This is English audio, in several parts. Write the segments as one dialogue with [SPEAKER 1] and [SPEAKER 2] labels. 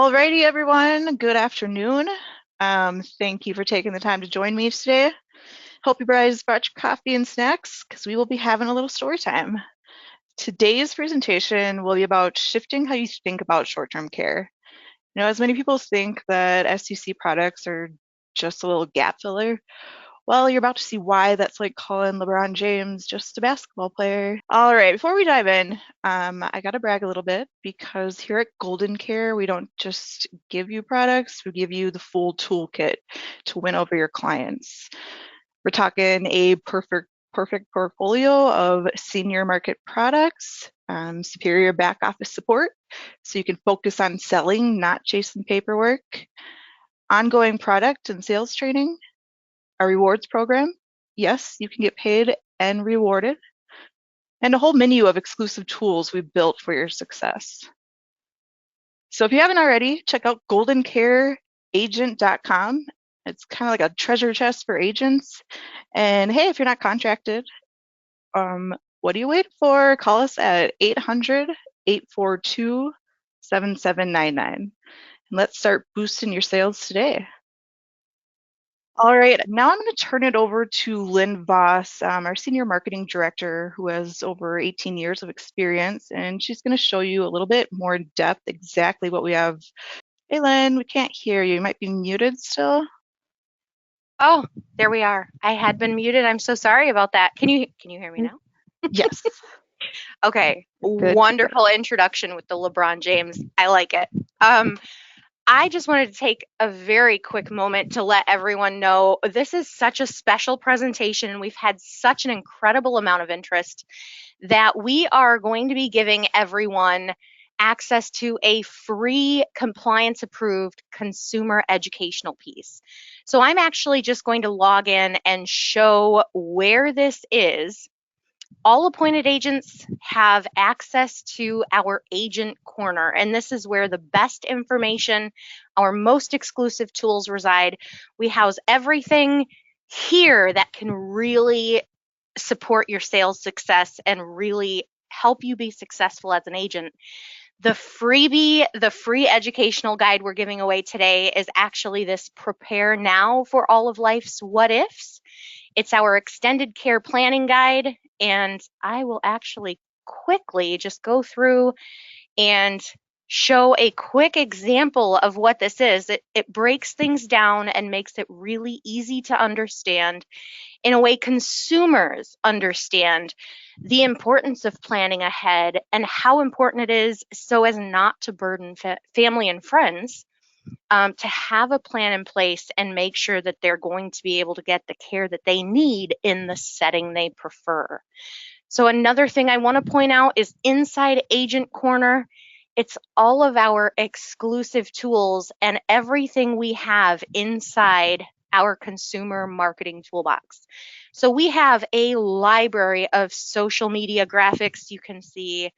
[SPEAKER 1] Alrighty, everyone. Good afternoon. Thank you for taking the time to join me today. Hope you guys brought your coffee and snacks because we will be having a little story time. Today's presentation will be about shifting how you think about short-term care. As many people think that SUC products are just a little gap filler, well, you're about to see why that's like calling LeBron James just a basketball player. All right, before we dive in, I gotta brag a little bit because here at Golden Care, we don't just give you products, we give you the full toolkit to win over your clients. We're talking a perfect portfolio of senior market products, superior back office support, so you can focus on selling, not chasing paperwork, ongoing product and sales training, a rewards program. Yes, you can get paid and rewarded. And a whole menu of exclusive tools we've built for your success. So if you haven't already, check out goldencareagent.com. It's kind of like a treasure chest for agents. And hey, if you're not contracted, what are you waiting for? Call us at 800-842-7799. And let's start boosting your sales today. All right, now I'm going to turn it over to Lynn Voss, our Senior Marketing Director, who has over 18 years of experience, and she's going to show you a little bit more in depth exactly what we have. Hey, Lynn, we can't hear you. You might be muted still.
[SPEAKER 2] Oh, there we are. I had been muted. I'm so sorry about that. Can you hear me now?
[SPEAKER 1] Yes.
[SPEAKER 2] Okay.
[SPEAKER 1] Good.
[SPEAKER 2] Wonderful introduction with the LeBron James. I like it. I just wanted to take a very quick moment to let everyone know this is such a special presentation and we've had such an incredible amount of interest that we are going to be giving everyone access to a free compliance approved consumer educational piece. So I'm actually just going to log in and show where this is. All appointed agents have access to our agent corner, and this is where the best information, our most exclusive tools reside. We house everything here that can really support your sales success and really help you be successful as an agent. The freebie, the free educational guide we're giving away today is actually this Prepare Now for All of Life's What Ifs. It's our extended care planning guide, and I will actually quickly just go through and show a quick example of what this is. It breaks things down and makes it really easy to understand in a way consumers understand the importance of planning ahead and how important it is so as not to burden family and friends, to have a plan in place and make sure that they're going to be able to get the care that they need in the setting they prefer. So another thing I want to point out is inside Agent Corner, it's all of our exclusive tools and everything we have inside our consumer marketing toolbox. So we have a library of social media graphics. You can see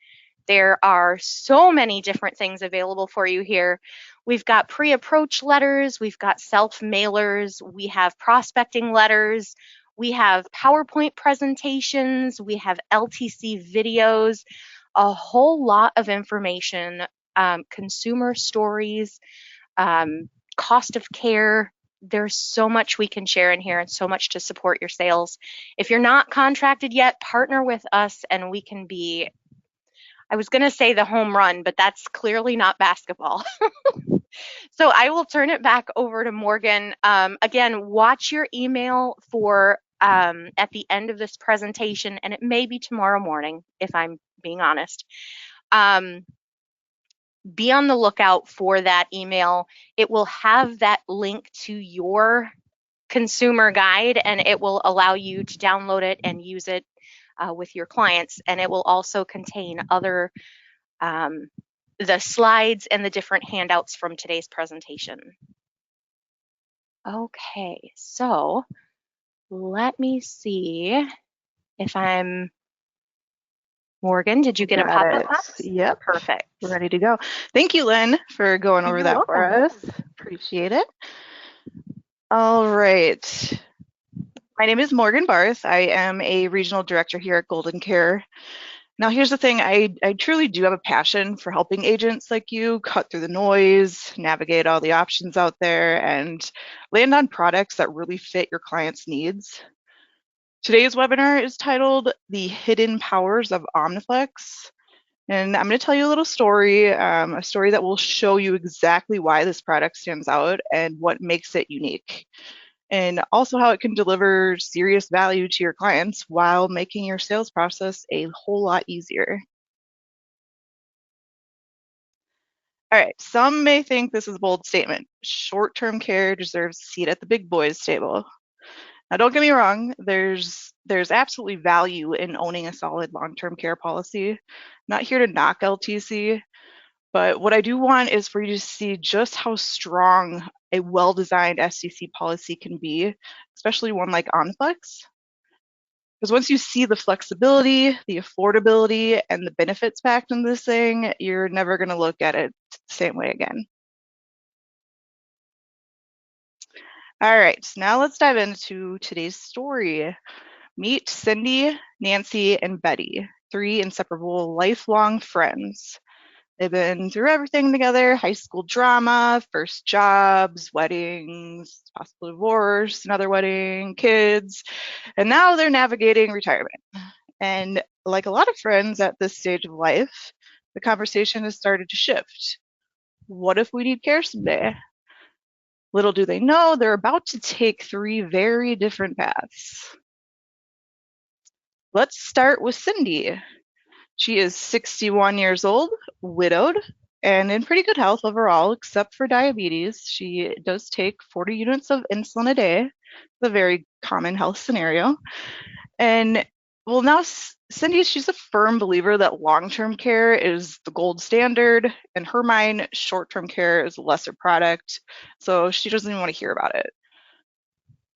[SPEAKER 2] there are so many different things available for you here. We've got pre-approach letters, we've got self-mailers, we have prospecting letters, we have PowerPoint presentations, we have LTC videos, a whole lot of information, consumer stories, cost of care. There's so much we can share in here and so much to support your sales. If you're not contracted yet, partner with us and we can be, I was going to say the home run, but that's clearly not basketball. So I will turn it back over to Morgan. Again, watch your email for at the end of this presentation, and it may be tomorrow morning, if I'm being honest. Be on the lookout for that email. It will have that link to your consumer guide, and it will allow you to download it and use it with your clients. And it will also contain other the slides and the different handouts from today's presentation. Okay, so let me see if I'm, Morgan, did you get a pop-up box?
[SPEAKER 1] Yep.
[SPEAKER 2] Perfect.
[SPEAKER 1] We're ready to go. Thank you, Lynn, for going over that for us. Appreciate it. All right. My name is Morgan Barth. I am a regional director here at Golden Care. Now, here's the thing. I truly do have a passion for helping agents like you cut through the noise, navigate all the options out there, and land on products that really fit your clients' needs. Today's webinar is titled The Hidden Powers of OmniFlex. And I'm going to tell you a little story, a story that will show you exactly why this product stands out and what makes it unique, and also how it can deliver serious value to your clients while making your sales process a whole lot easier. All right, some may think this is a bold statement. Short-term care deserves a seat at the big boys table. Now, don't get me wrong, there's absolutely value in owning a solid long-term care policy. I'm not here to knock LTC, but what I do want is for you to see just how strong a well-designed STC policy can be, especially one like OnFlex. Because once you see the flexibility, the affordability, and the benefits packed in this thing, you're never going to look at it the same way again. All right, now let's dive into today's story. Meet Cindy, Nancy, and Betty, three inseparable lifelong friends. They've been through everything together: high school drama, first jobs, weddings, possible divorce, another wedding, kids, and now they're navigating retirement. And like a lot of friends at this stage of life, the conversation has started to shift. What if we need care someday? Little do they know, they're about to take three very different paths. Let's start with Cindy. She is 61 years old, widowed, and in pretty good health overall, except for diabetes. She does take 40 units of insulin a day. It's a very common health scenario. And well, now Cindy, she's a firm believer that long-term care is the gold standard. In her mind, short-term care is a lesser product, so she doesn't even want to hear about it.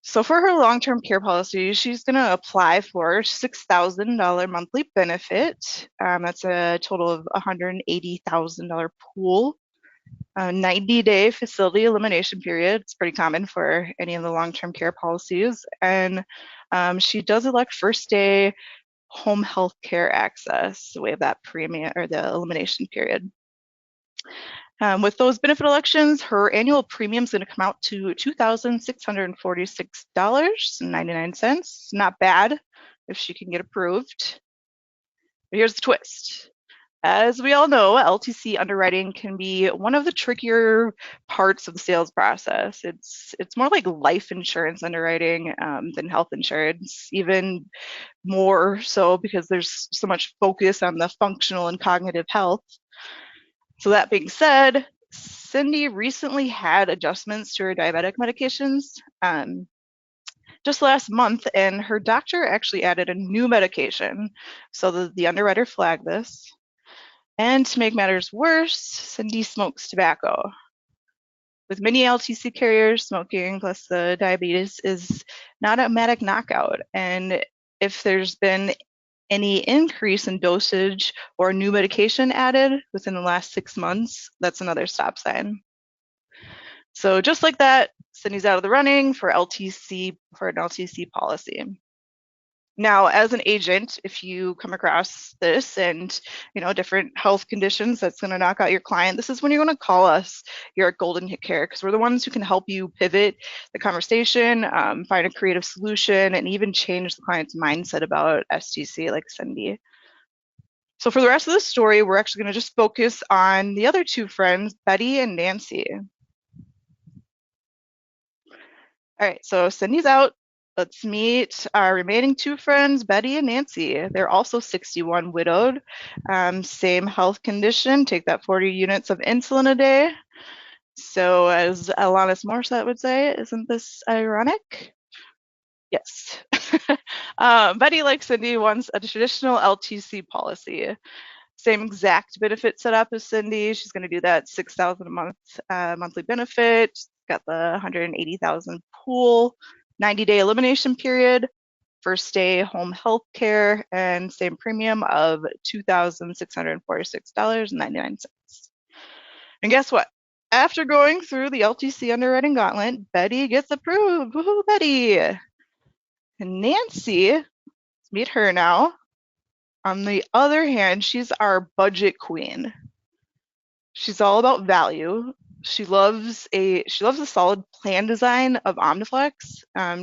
[SPEAKER 1] So for her long-term care policy, she's going to apply for $6,000 monthly benefit. That's a total of $180,000 pool. A 90-day facility elimination period. It's pretty common for any of the long-term care policies. And she does elect first day home health care access, the way of that premium or the elimination period. With those benefit elections, her annual premium is going to come out to $2,646.99. Not bad if she can get approved. But here's the twist. As we all know, LTC underwriting can be one of the trickier parts of the sales process. It's more like life insurance underwriting than health insurance, even more so because there's so much focus on the functional and cognitive health. So that being said, Cindy recently had adjustments to her diabetic medications just last month, and her doctor actually added a new medication. So the underwriter flagged this. And to make matters worse, Cindy smokes tobacco. With many LTC carriers, smoking plus the diabetes is not an automatic knockout. And if there's been any increase in dosage or new medication added within the last 6 months, that's another stop sign. So just like that, Cindy's out of the running for an LTC policy. Now, as an agent, if you come across this and different health conditions that's going to knock out your client, this is when you're going to call us here at Golden Hit Care, because we're the ones who can help you pivot the conversation, find a creative solution, and even change the client's mindset about STC, like Cindy. So for the rest of the story, we're actually going to just focus on the other two friends, Betty and Nancy. All right, so Cindy's out. Let's meet our remaining two friends, Betty and Nancy. They're also 61, widowed, same health condition, take that 40 units of insulin a day. So as Alanis Morissette would say, isn't this ironic? Yes. Betty, like Cindy, wants a traditional LTC policy. Same exact benefit setup as Cindy. She's going to do that $6,000 a month monthly benefit. Got the 180,000 pool, 90-day elimination period, first day home health care, and same premium of $2,646.99. And guess what? After going through the LTC underwriting gauntlet, Betty gets approved. Woohoo, Betty! And Nancy, let's meet her now. On the other hand, she's our budget queen. She's all about value. She loves a solid plan design of OmniFlex.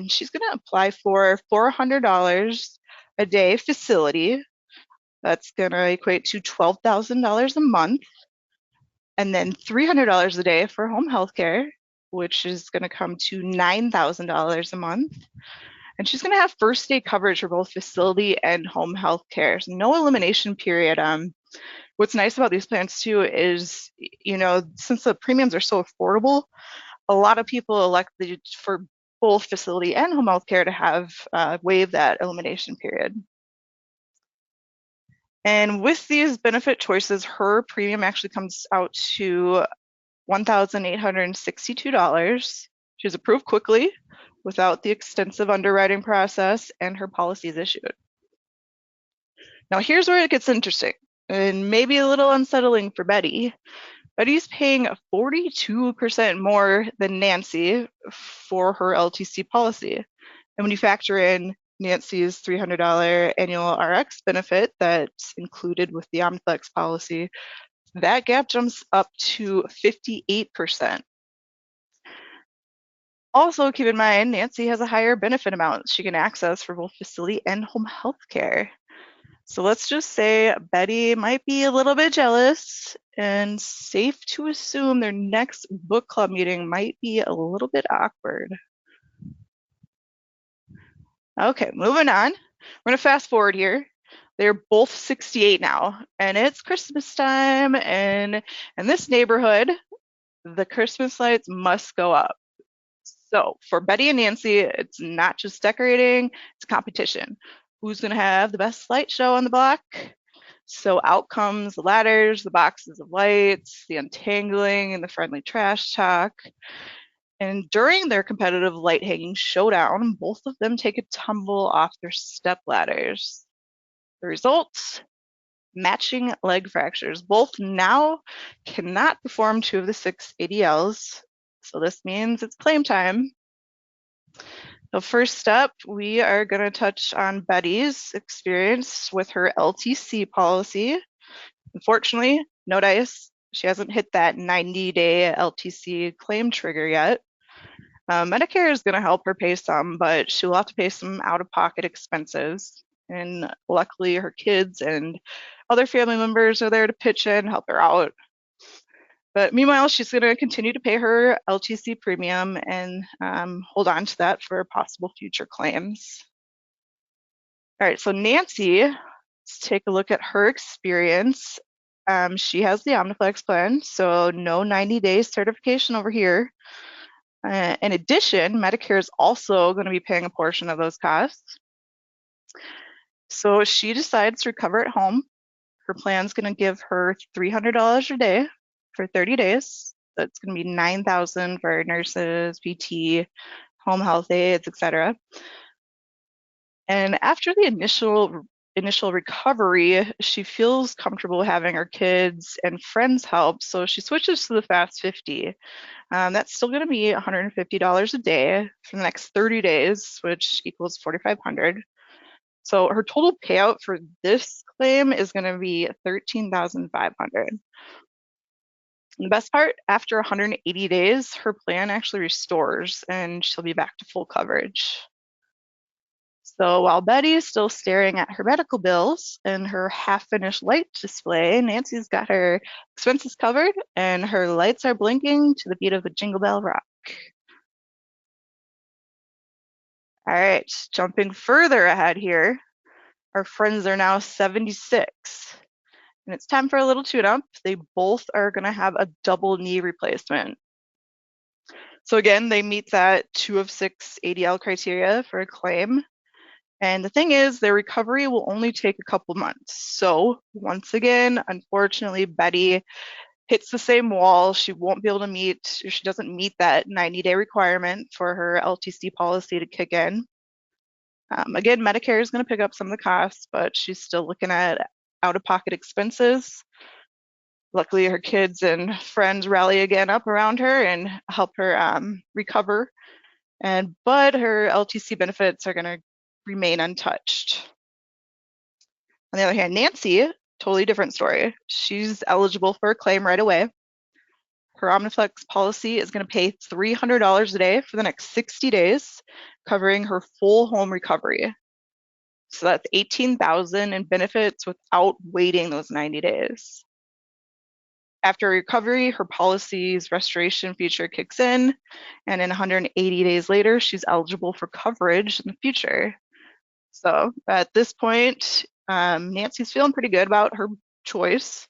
[SPEAKER 1] She's going to apply for $400 a day facility. That's going to equate to $12,000 a month, and then $300 a day for home health care, which is going to come to $9,000 a month. And she's going to have first day coverage for both facility and home health care. So no elimination period. What's nice about these plans too is, since the premiums are so affordable, a lot of people elect for both facility and home health care to have waive that elimination period. And with these benefit choices, her premium actually comes out to $1,862. She was approved quickly without the extensive underwriting process, and her policy is issued. Now here's where it gets interesting and maybe a little unsettling for Betty. Betty's paying 42% more than Nancy for her LTC policy. And when you factor in Nancy's $300 annual RX benefit that's included with the OmniFlex policy, that gap jumps up to 58%. Also, keep in mind, Nancy has a higher benefit amount she can access for both facility and home health care. So let's just say Betty might be a little bit jealous, and safe to assume their next book club meeting might be a little bit awkward. Okay, moving on. We're gonna fast forward here. They're both 68 now, and it's Christmas time, and in this neighborhood, the Christmas lights must go up. So for Betty and Nancy, it's not just decorating, it's a competition. Who's gonna have the best light show on the block? So out comes the ladders, the boxes of lights, the untangling, and the friendly trash talk. And during their competitive light hanging showdown, both of them take a tumble off their step ladders. The results? Matching leg fractures. Both now cannot perform 2 of the 6 ADLs. So this means it's claim time. So first up, we are going to touch on Betty's experience with her LTC policy. Unfortunately, no dice. She hasn't hit that 90-day LTC claim trigger yet. Medicare is going to help her pay some, but she'll have to pay some out-of-pocket expenses. And luckily, her kids and other family members are there to pitch in, help her out. But meanwhile, she's going to continue to pay her LTC premium and hold on to that for possible future claims. All right, so Nancy, let's take a look at her experience. She has the OmniFlex plan, so no 90-day certification over here. In addition, Medicare is also going to be paying a portion of those costs. So she decides to recover at home. Her plan's going to give her $300 a day for 30 days. That's going to be $9,000 for nurses, PT, home health aides, etc. And after the initial recovery, she feels comfortable having her kids and friends help, so she switches to the Fast 50. That's still going to be $150 a day for the next 30 days, which equals $4,500. So her total payout for this claim is going to be $13,500. And the best part, after 180 days, her plan actually restores and she'll be back to full coverage. So while Betty is still staring at her medical bills and her half-finished light display, Nancy's got her expenses covered and her lights are blinking to the beat of the Jingle Bell Rock. All right, jumping further ahead here, our friends are now 76. And it's time for a little tune-up. They both are going to have a double knee replacement. So again, they meet that 2 of 6 ADL criteria for a claim. And the thing is, their recovery will only take a couple months. So once again, unfortunately, Betty hits the same wall. She won't be able to meet, or she doesn't meet that 90-day requirement for her LTC policy to kick in. Again, Medicare is going to pick up some of the costs, but she's still looking at out-of-pocket expenses. Luckily, her kids and friends rally again up around her and help her recover. But her LTC benefits are going to remain untouched. On the other hand, Nancy, totally different story. She's eligible for a claim right away. Her OmniFlex policy is going to pay $300 a day for the next 60 days, covering her full home recovery. So that's $18,000 in benefits without waiting those 90 days. After recovery, her policy's restoration feature kicks in, and in 180 days later, she's eligible for coverage in the future. So at this point, Nancy's feeling pretty good about her choice.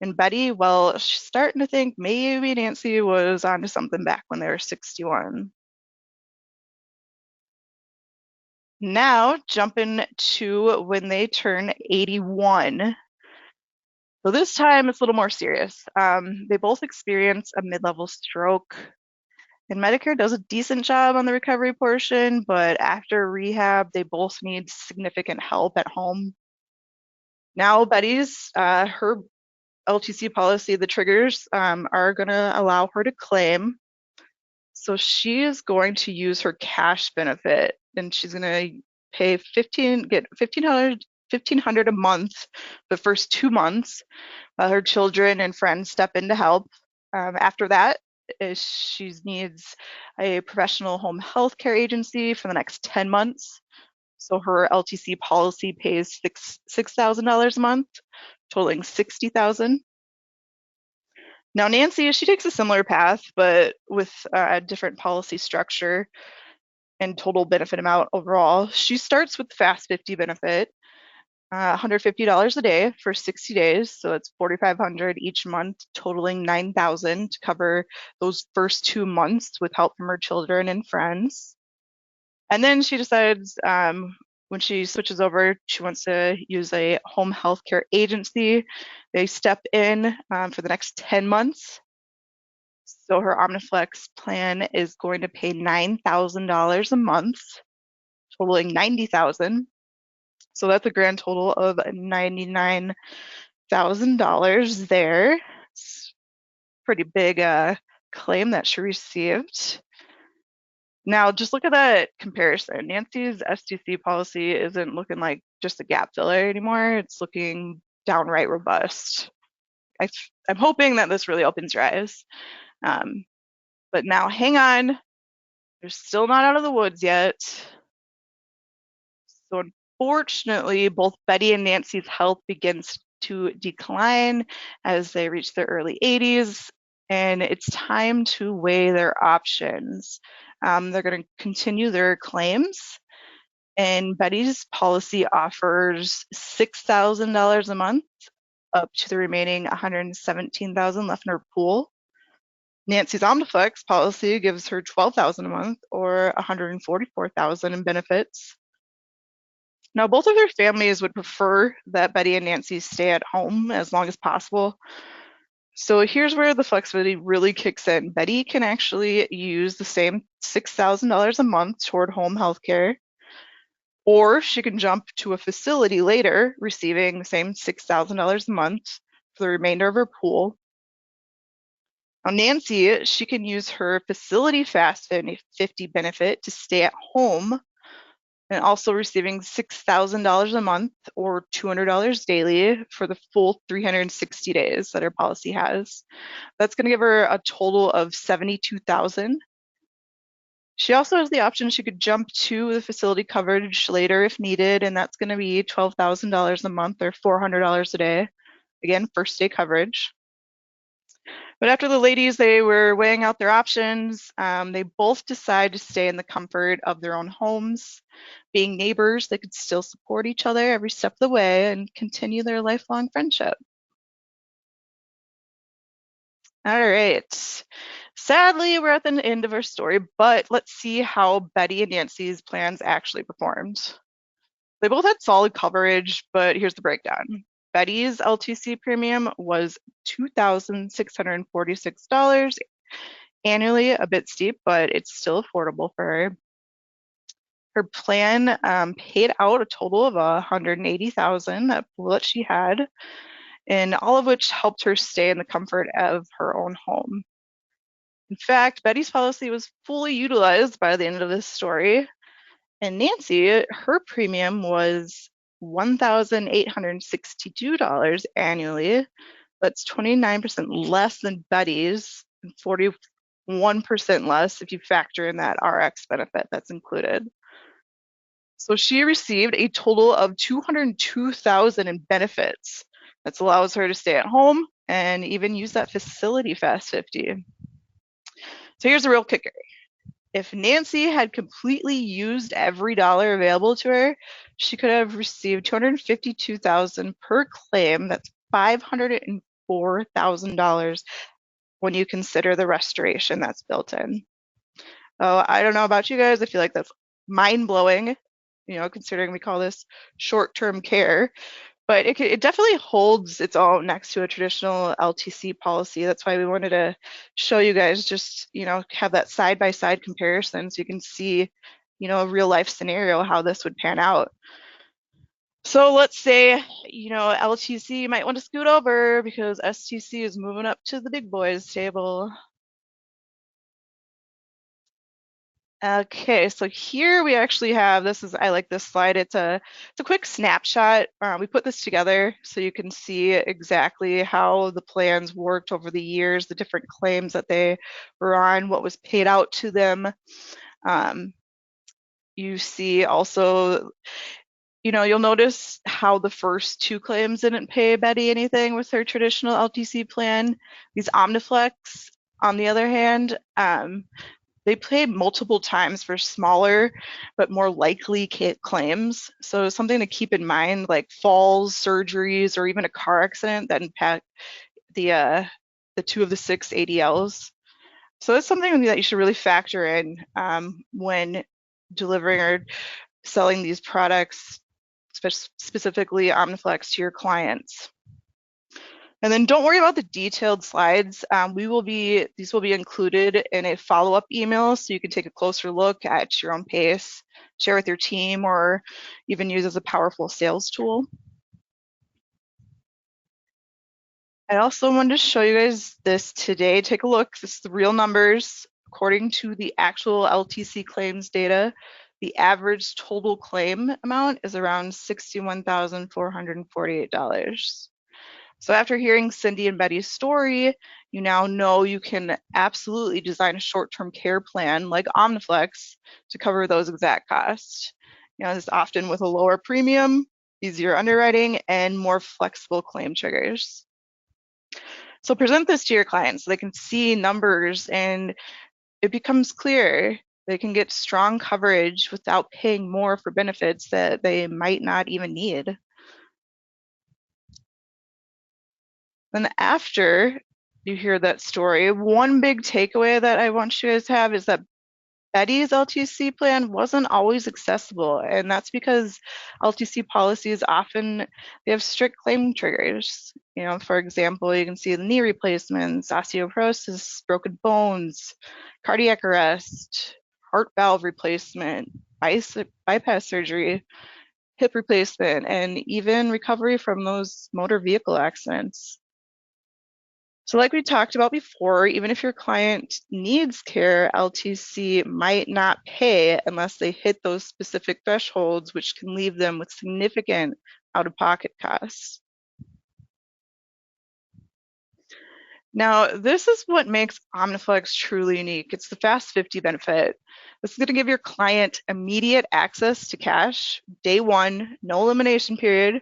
[SPEAKER 1] And Betty, well, she's starting to think maybe Nancy was onto something back when they were 61. Now, jumping to when they turn 81. So this time it's a little more serious. They both experience a mid-level stroke, and Medicare does a decent job on the recovery portion, but after rehab, they both need significant help at home. Now, Betty's, her LTC policy, the triggers are going to allow her to claim. So she is going to use her cash benefit, and she's going to pay get 1,500 a month the first 2 months while her children and friends step in to help. After that, she needs a professional home health care agency for the next 10 months. So her LTC policy pays $6,000 a month, totaling $60,000. Now, Nancy, she takes a similar path, but with a different policy structure and total benefit amount overall. She starts with the Fast 50 benefit, $150 a day for 60 days. So that's $4,500 each month, totaling $9,000 to cover those first 2 months with help from her children and friends. And then she decides when she switches over, she wants to use a home health care agency. They step in for the next 10 months. So her OmniFlex plan is going to pay $9,000 a month, totaling $90,000. So that's a grand total of $99,000 there. It's a pretty big claim that she received. Now, just look at that comparison. Nancy's STC policy isn't looking like just a gap filler anymore. It's looking downright robust. I'm hoping that this really opens your eyes. But now, hang on. They're still not out of the woods yet. So unfortunately, both Betty and Nancy's health begins to decline as they reach their early 80s, and it's time to weigh their options. They're going to continue their claims, and Betty's policy offers $6,000 a month up to the remaining $117,000 left in her pool. Nancy's OmniFlex policy gives her $12,000 a month or $144,000 in benefits. Now, both of their families would prefer that Betty and Nancy stay at home as long as possible. So here's where the flexibility really kicks in. Betty can actually use the same $6,000 a month toward home health care, or she can jump to a facility later, receiving the same $6,000 a month for the remainder of her pool. Now, Nancy, she can use her facility Fast 50 benefit to stay at home and also receiving $6,000 a month or $200 daily for the full 360 days that her policy has. That's going to give her a total of $72,000. She also has the option she could jump to the facility coverage later if needed, and that's going to be $12,000 a month or $400 a day. Again, first day coverage. But after the ladies, they were weighing out their options. They both decided to stay in the comfort of their own homes. Being neighbors, they could still support each other every step of the way and continue their lifelong friendship. All right. Sadly, we're at the end of our story, but let's see how Betty and Nancy's plans actually performed. They both had solid coverage, but here's the breakdown. Betty's LTC premium was $2,646 annually, a bit steep, but it's still affordable for her. Her plan paid out a total of $180,000, that pool that she had, and all of which helped her stay in the comfort of her own home. In fact, Betty's policy was fully utilized by the end of this story, and Nancy, her premium was $1,862 annually. That's 29% less than Betty's and 41% less if you factor in that RX benefit that's included. So she received a total of $202,000 in benefits. That allows her to stay at home and even use that facility Fast 50. So here's the real kicker. If Nancy had completely used every dollar available to her, she could have received $252,000 per claim. That's $504,000 when you consider the restoration that's built in. Oh, I don't know about you guys. I feel like that's mind-blowing, considering we call this short-term care. But it definitely holds its own next to a traditional LTC policy. That's why we wanted to show you guys, just, have that side-by-side comparison so you can see, a real life scenario how this would pan out. So let's say, LTC might want to scoot over because STC is moving up to the big boys table. Okay, so here we actually have, I like this slide. It's a quick snapshot. We put this together so you can see exactly how the plans worked over the years, the different claims that they were on, what was paid out to them. You see also, you'll notice how the first two claims didn't pay Betty anything with her traditional LTC plan. These OmniFlex, on the other hand, they pay multiple times for smaller but more likely claims. So something to keep in mind, like falls, surgeries, or even a car accident that impact the 2 of the 6 ADLs. So that's something that you should really factor in when delivering or selling these products, specifically OmniFlex, to your clients. And then don't worry about the detailed slides. These will be included in a follow-up email so you can take a closer look at your own pace, share with your team, or even use as a powerful sales tool. I also wanted to show you guys this today. Take a look. This is the real numbers. According to the actual LTC claims data, the average total claim amount is around $61,448. So after hearing Cindy and Betty's story, you now know you can absolutely design a short-term care plan like OmniFlex to cover those exact costs. This often with a lower premium, easier underwriting, and more flexible claim triggers. So present this to your clients so they can see numbers and it becomes clear. They can get strong coverage without paying more for benefits that they might not even need. Then after you hear that story, one big takeaway that I want you guys to have is that Betty's LTC plan wasn't always accessible, and that's because LTC policies often, they have strict claim triggers. For example, you can see the knee replacements, osteoporosis, broken bones, cardiac arrest, heart valve replacement, bypass surgery, hip replacement, and even recovery from those motor vehicle accidents. So like we talked about before, even if your client needs care, LTC might not pay unless they hit those specific thresholds, which can leave them with significant out-of-pocket costs. Now, this is what makes OmniFlex truly unique. It's the Fast 50 benefit. This is going to give your client immediate access to cash, day one, no elimination period.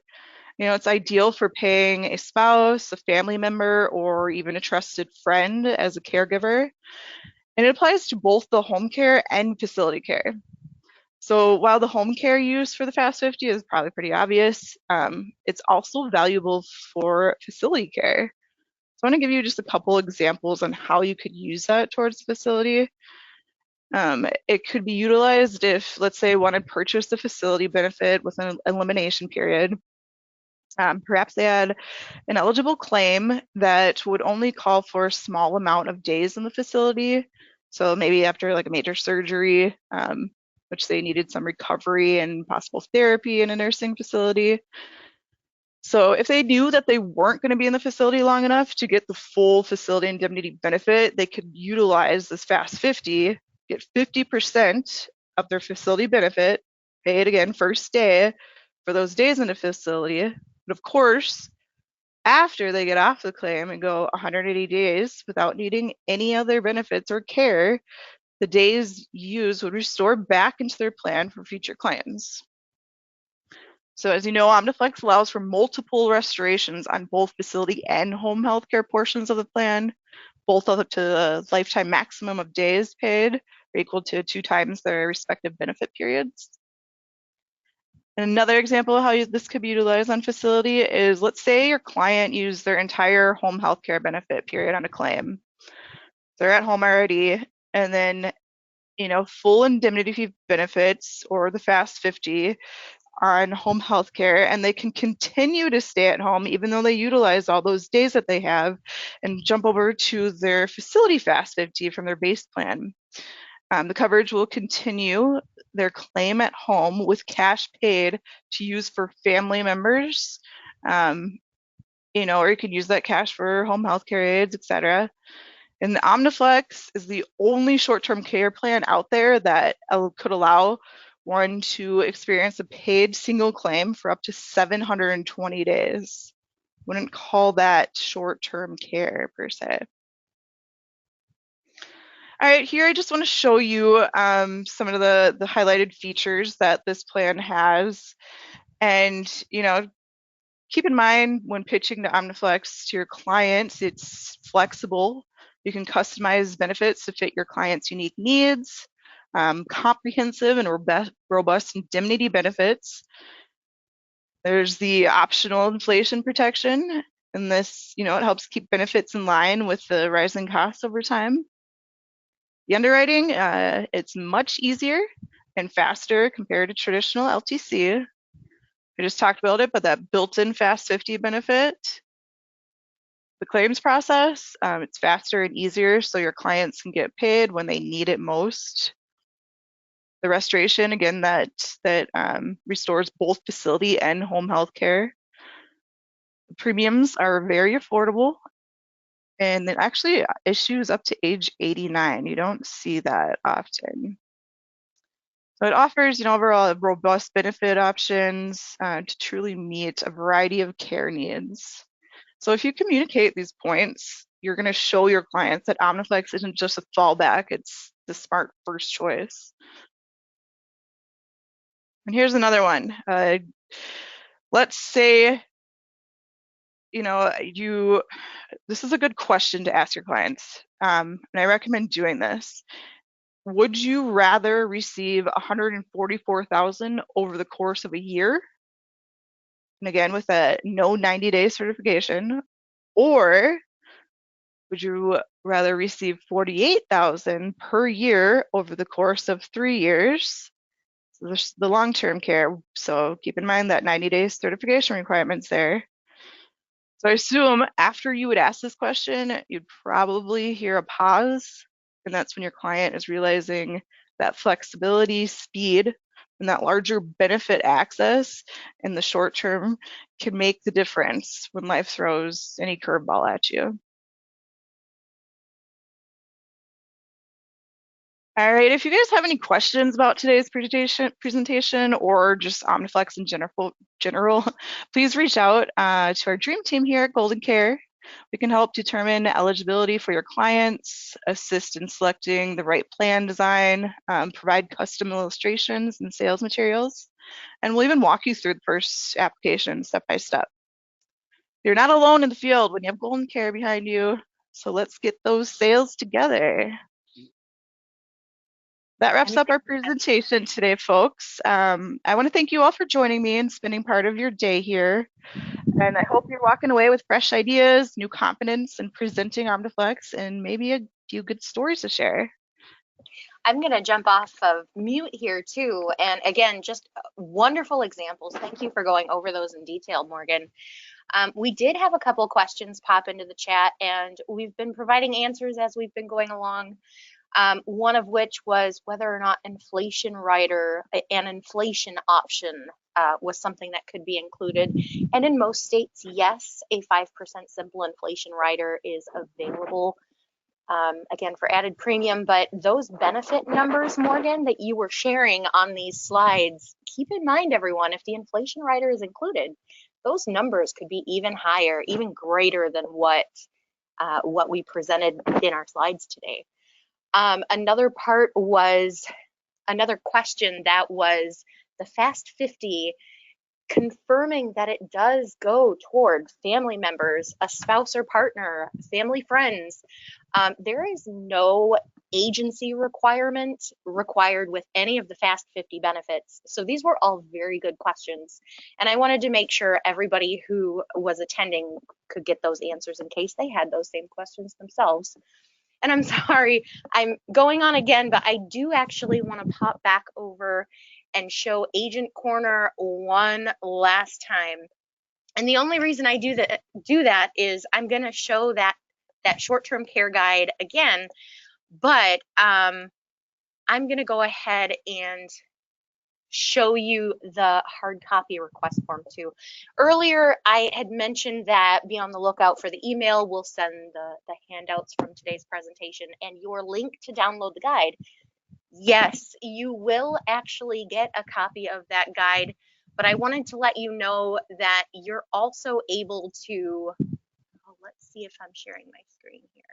[SPEAKER 1] It's ideal for paying a spouse, a family member, or even a trusted friend as a caregiver. And it applies to both the home care and facility care. So while the home care use for the Fast 50 is probably pretty obvious, it's also valuable for facility care. So I want to give you just a couple examples on how you could use that towards the facility. It could be utilized if, let's say, one had purchased the facility benefit with an elimination period. Perhaps they had an eligible claim that would only call for a small amount of days in the facility. So maybe after like a major surgery, which they needed some recovery and possible therapy in a nursing facility. So if they knew that they weren't going to be in the facility long enough to get the full facility indemnity benefit, they could utilize this Fast 50, get 50% of their facility benefit, pay it again first day, for those days in the facility. But of course, after they get off the claim and go 180 days without needing any other benefits or care, the days used would restore back into their plan for future claims. So as you know, OmniFlex allows for multiple restorations on both facility and home health care portions of the plan, both up to the lifetime maximum of days paid, or equal to 2 times their respective benefit periods. And another example of how this could be utilized on facility is, let's say your client used their entire home health care benefit period on a claim. They're at home already, and then full indemnity fee benefits or the Fast 50 on home health care, and they can continue to stay at home even though they utilize all those days that they have and jump over to their facility Fast 50 from their base plan. The coverage will continue their claim at home with cash paid to use for family members, or you can use that cash for home health care aides, etc. And the OmniFlex is the only short-term care plan out there that could allow one to experience a paid single claim for up to 720 days. Wouldn't call that short-term care per se. All right, here I just want to show you some of the highlighted features that this plan has. And, keep in mind when pitching the OmniFlex to your clients, it's flexible. You can customize benefits to fit your client's unique needs, comprehensive and robust indemnity benefits. There's the optional inflation protection, and this, it helps keep benefits in line with the rising costs over time. The underwriting, it's much easier and faster compared to traditional LTC. I just talked about it, but that built-in Fast 50 benefit. The claims process, it's faster and easier so your clients can get paid when they need it most. The restoration, again, that restores both facility and home health care. The premiums are very affordable, and it actually issues up to age 89. You don't see that often. So it offers, overall robust benefit options to truly meet a variety of care needs. So if you communicate these points, you're going to show your clients that OmniFlex isn't just a fallback, it's the smart first choice. And here's another one. Let's say, this is a good question to ask your clients, and I recommend doing this. Would you rather receive $144,000 over the course of a year? And again, with a no 90-day certification, or would you rather receive $48,000 per year over the course of 3 years? So there's the long-term care. So keep in mind that 90-day certification requirements there. So I assume after you would ask this question, you'd probably hear a pause, and that's when your client is realizing that flexibility, speed, and that larger benefit access in the short term can make the difference when life throws any curveball at you. All right, if you guys have any questions about today's presentation or just OmniFlex in general, please reach out to our dream team here at Golden Care. We can help determine eligibility for your clients, assist in selecting the right plan design, provide custom illustrations and sales materials, and we'll even walk you through the first application step by step. You're not alone in the field when you have Golden Care behind you, so let's get those sales together. That wraps up our presentation today, folks. I want to thank you all for joining me and spending part of your day here. And I hope you're walking away with fresh ideas, new confidence in presenting OmniFlex, and maybe a few good stories to share.
[SPEAKER 2] I'm going to jump off of mute here too. And again, just wonderful examples. Thank you for going over those in detail, Morgan. We did have a couple questions pop into the chat, and we've been providing answers as we've been going along. One of which was whether or not inflation rider, an inflation option was something that could be included. And in most states, yes, a 5% simple inflation rider is available. again, for added premium. But those benefit numbers, Morgan, that you were sharing on these slides, keep in mind, everyone, if the inflation rider is included, those numbers could be even higher, even greater than what we presented in our slides today. Another question that was the Fast 50, confirming that it does go toward family members, a spouse or partner, family friends. There is no agency requirement required with any of the Fast 50 benefits. So these were all very good questions. And I wanted to make sure everybody who was attending could get those answers in case they had those same questions themselves. And I'm sorry, I'm going on again, but I do actually want to pop back over and show Agent Corner one last time. And the only reason I do that is I'm going to show that short-term care guide again, but I'm going to go ahead and show you the hard copy request form too. Earlier, I had mentioned that be on the lookout for the email. We'll send the handouts from today's presentation and your link to download the guide. Yes, you will actually get a copy of that guide, but I wanted to let you know that you're also able to, let's see if I'm sharing my screen here.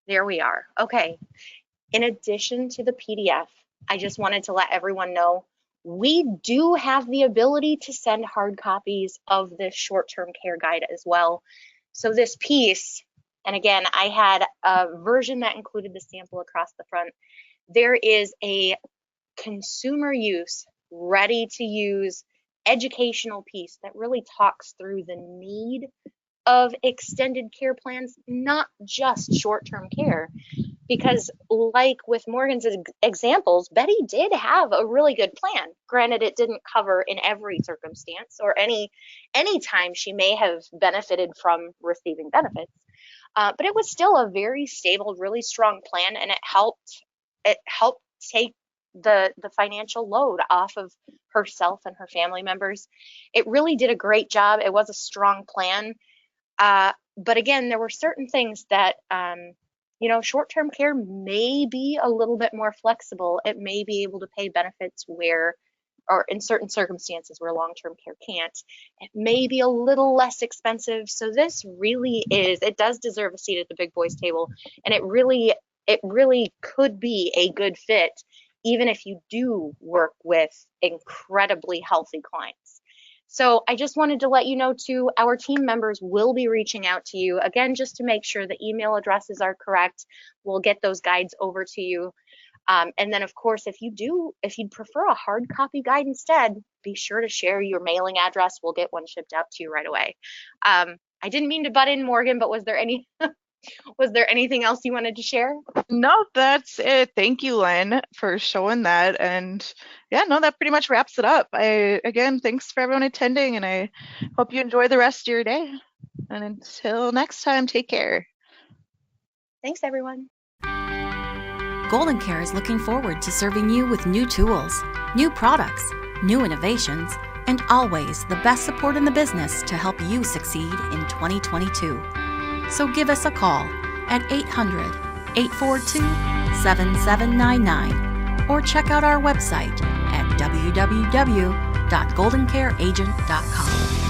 [SPEAKER 2] There we are. Okay. In addition to the PDF, I just wanted to let everyone know we do have the ability to send hard copies of this short-term care guide as well. So this piece, and again, I had a version that included the sample across the front. There is a consumer use, ready to use educational piece that really talks through the need of extended care plans, not just short-term care. Because like with Morgan's examples, Betty did have a really good plan. Granted, it didn't cover in every circumstance or any time she may have benefited from receiving benefits. But it was still a very stable, really strong plan, and it helped take the financial load off of herself and her family members. It really did a great job. It was a strong plan. But again, there were certain things that short-term care may be a little bit more flexible. It may be able to pay benefits or in certain circumstances where long-term care can't. It may be a little less expensive. So this really it does deserve a seat at the big boys table. And it really could be a good fit, even if you do work with incredibly healthy clients. So I just wanted to let you know too, our team members will be reaching out to you again, just to make sure the email addresses are correct. We'll get those guides over to you. And then of course, if you'd prefer a hard copy guide instead, be sure to share your mailing address. We'll get one shipped out to you right away. I didn't mean to butt in, Morgan, but was there anything else you wanted to share?
[SPEAKER 1] No, that's it. Thank you, Lynn, for showing that. And yeah, no, that pretty much wraps it up. Again, thanks for everyone attending, and I hope you enjoy the rest of your day. And until next time, take care.
[SPEAKER 2] Thanks, everyone.
[SPEAKER 3] Golden Care is looking forward to serving you with new tools, new products, new innovations, and always the best support in the business to help you succeed in 2022. So give us a call at 800-842-7799 or check out our website at www.goldencareagent.com.